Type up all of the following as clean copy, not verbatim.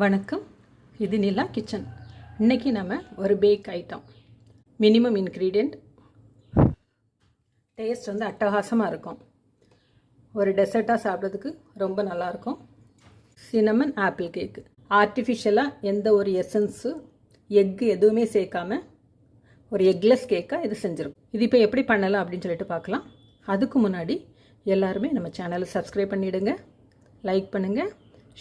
வணக்கம். இது நிலா கிச்சன். இன்றைக்கி நம்ம ஒரு bake item, minimum ingredient, taste வந்து அட்டகாசமாக இருக்கும். ஒரு டெசர்ட்டாக சாப்பிட்றதுக்கு ரொம்ப நல்லாயிருக்கும். Cinnamon apple cake. ஆர்டிஃபிஷியலாக எந்த ஒரு எசன்ஸு எக்கு எதுவுமே சேர்க்காம ஒரு எக்லெஸ் கேக்காக இது செஞ்சுருக்கும். இது இப்போ எப்படி பண்ணலாம் அப்படின்னு சொல்லிட்டு பார்க்கலாம். அதுக்கு முன்னாடி எல்லாருமே நம்ம சேனலை சப்ஸ்கிரைப் பண்ணிவிடுங்க, லைக் பண்ணுங்கள்,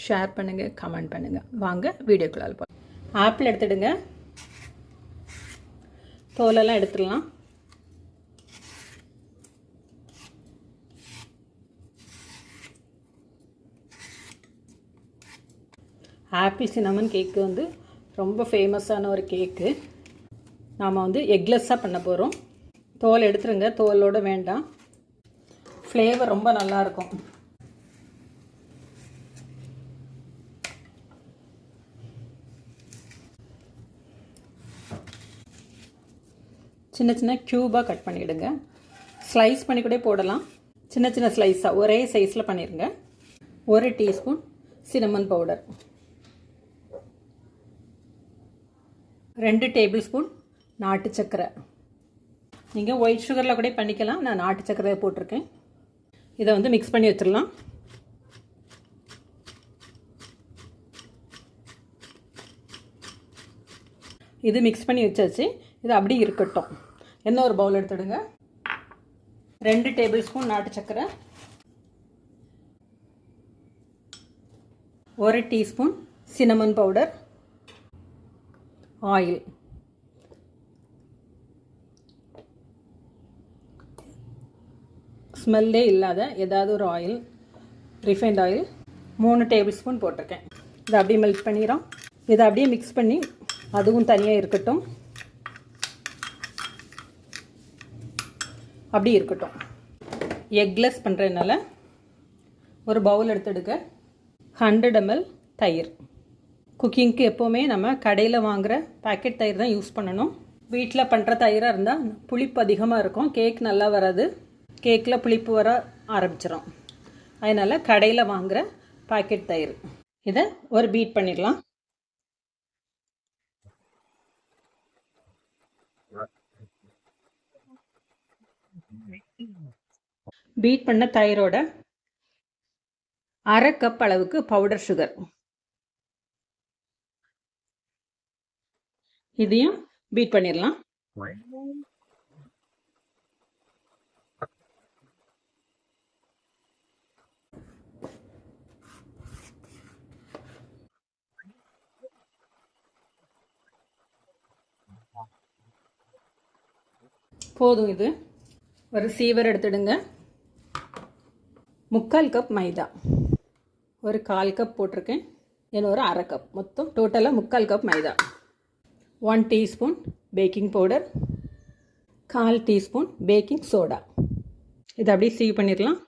ஷேர் பண்ணுங்கள், கமெண்ட் பண்ணுங்கள். வாங்க வீடியோக்குள்ளால் போகலாம். ஆப்பிள் எடுத்துடுங்க, தோலெல்லாம் எடுத்துடலாம். ஆப்பிள் சின்னமன் கேக்கு வந்து ரொம்ப ஃபேமஸான ஒரு கேக்கு. நாம் வந்து எக்லெஸ்ஸாக பண்ண போகிறோம். தோல் எடுத்துருங்க, தோலோடு வேண்டாம். ஃப்ளேவர் ரொம்ப நல்லாயிருக்கும். சின்ன சின்ன க்யூபாக கட் பண்ணிவிடுங்க. ஸ்லைஸ் பண்ணி கூட போடலாம். சின்ன சின்ன ஸ்லைஸாக ஒரே சைஸில் பண்ணிடுங்க. 1 teaspoon cinnamon powder, 2 table spoon நாட்டு சர்க்கரை. நீங்கள் ஒயிட் சுகரில் கூட பண்ணிக்கலாம், நான் நாட்டு சர்க்கரை போட்டிருக்கேன். இதை வந்து மிக்ஸ் பண்ணி வச்சிடலாம். இது மிக்ஸ் பண்ணி வச்சாச்சு. இது அப்படி இருக்கட்டும். என்ன ஒரு பவுல் எடுத்துடுங்க. 2 டேபிள் ஸ்பூன் நாட்டு சர்க்கரை, 1 டீஸ்பூன் சின்னமன் பவுடர், ஆயில், ஸ்மெல்லே இல்லாத ஏதாவது ஒரு oil, refined oil 3 table spoon போட்டிருக்கேன். இதை அப்படியே மெல்ட் பண்ணிடுறோம். இதை அப்படியே மிக்ஸ் பண்ணி அதுவும் தனியாக இருக்கட்டும். அப்படி இருக்கட்டும். எக்லெஸ் பண்ணுறதுனால ஒரு பவுல் எடுத்துடுங்க. 100 ml தயிர். குக்கிங்க்கு எப்போவுமே நம்ம கடையில் வாங்குகிற பேக்கெட் தயிர் தான் யூஸ் பண்ணணும். வீட்டில் பண்ணுற தயிராக இருந்தால் புளிப்பு அதிகமாக இருக்கும், கேக் நல்லா வராது, கேக்கில் புளிப்பு வர ஆரம்பிச்சிடும். அதனால் கடையில் வாங்குகிற பேக்கெட் தயிர். இதை ஒரு பீட் பண்ணிடலாம். பீட் பண்ண தயிரோட 1/2 கப் அளவுக்கு பவுடர் சுகர், இதையும் பீட் பண்ணிடலாம். போதும். இது ஒரு சீவர் எடுத்துடுங்க. 3/4 கப் மைதா, ஒரு 1/4 கப் போட்டிருக்கேன், இன்னொரு 1/2 கப், மொத்தம் டோட்டலாக 3/4 கப் மைதா. 1 teaspoon baking powder, 1/4 teaspoon baking soda. இதை அப்படியே சீவ் பண்ணிடலாம்.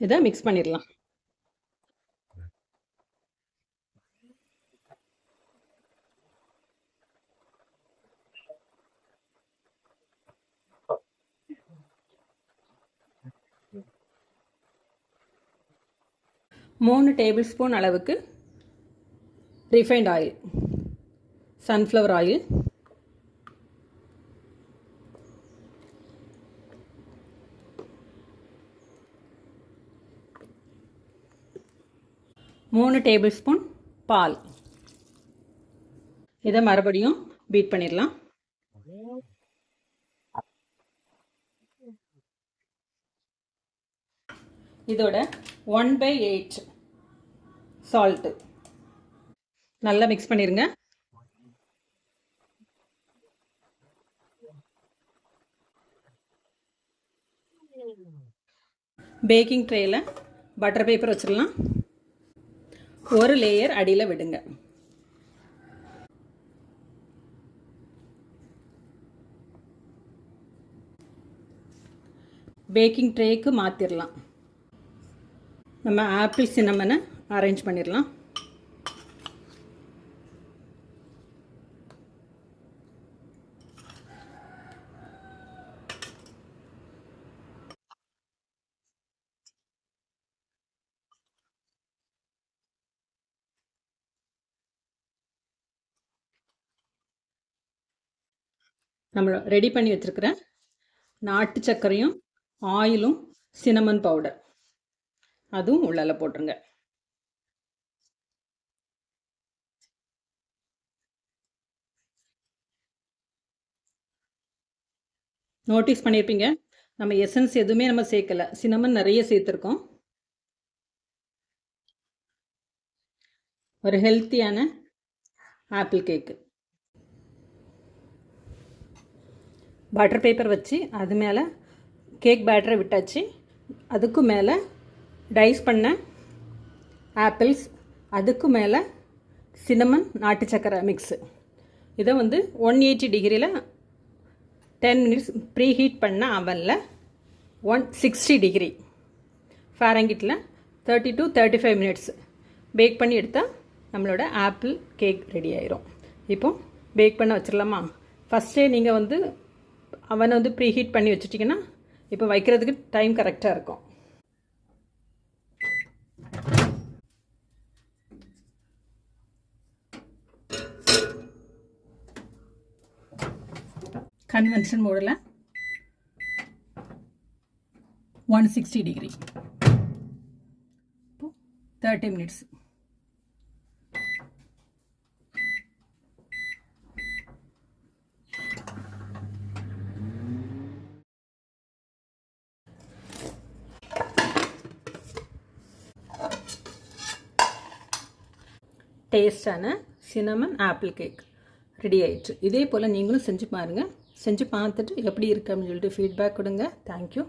இதை மிக்ஸ் பண்ணிடலாம். மூணு டேபிள் ஸ்பூன் அளவுக்கு refined oil, sunflower oil, 3 tablespoon பால். இதை மறுபடியும் பீட் பண்ணிடலாம். இதோட 1/8 சால்ட்டு நல்லா மிக்ஸ் பண்ணிடுங்க. பேக்கிங் ட்ரேயில் பட்டர் பேப்பர் வச்சிடலாம். ஒரு லேயர் அடியில் விடுங்க. பேக்கிங் ட்ரேக்கு மாற்றிடலாம். நம்ம ஆப்பிள் சின்னமனை அரேஞ்ச் பண்ணிடலாம். நம்ம ரெடி பண்ணி வச்சுருக்கிற நாட்டு சர்க்கரையும் ஆயிலும் சினமன் பவுடர் அதுவும் உள்ளால போட்டுருங்க. நோட்டீஸ் பண்ணியிருப்பீங்க, நம்ம எசன்ஸ் எதுவுமே நம்ம சேர்க்கலை, சினமன் நிறைய சேர்த்துருக்கோம். ஒரு ஹெல்த்தியான ஆப்பிள் கேக்கு. பட்டர் பேப்பர் வச்சு அது மேலே கேக் பேட்டரை விட்டாச்சு. அதுக்கு மேலே டைஸ் பண்ண ஆப்பிள்ஸ், அதுக்கு மேலே சினமன் நாட்டு சக்கரை மிக்ஸு. இதை 180 டிகிரியில் 10 மினிட்ஸ் ப்ரீ ஹீட் பண்ண அவனில் 160 டிகிரி ஃபாரன்ஹீட்டில் 30 to 35 மினிட்ஸ் பேக் பண்ணி எடுத்தால் நம்மளோட ஆப்பிள் கேக் ரெடி ஆயிரும். இப்போ பேக் பண்ண வச்சிடலாமா? ஃபஸ்ட்டே நீங்கள் அவனை ப்ரீ ஹீட் பண்ணி வச்சுட்டிங்கன்னா இப்போ வைக்கிறதுக்கு டைம் கரெக்டாக இருக்கும். கன்வென்ஷன் மோடில் 160 டிகிரி 30 மினிட்ஸ். டேஸ்டான சினமன் ஆப்பிள் கேக் ரெடி ஆயிடுச்சு. இதே போல் நீங்களும் செஞ்சு பாருங்கள். செஞ்சு பார்த்துட்டு எப்படி இருக்கு அப்படின்னு சொல்லிட்டு ஃபீட்பேக் கொடுங்க. தேங்க்யூ.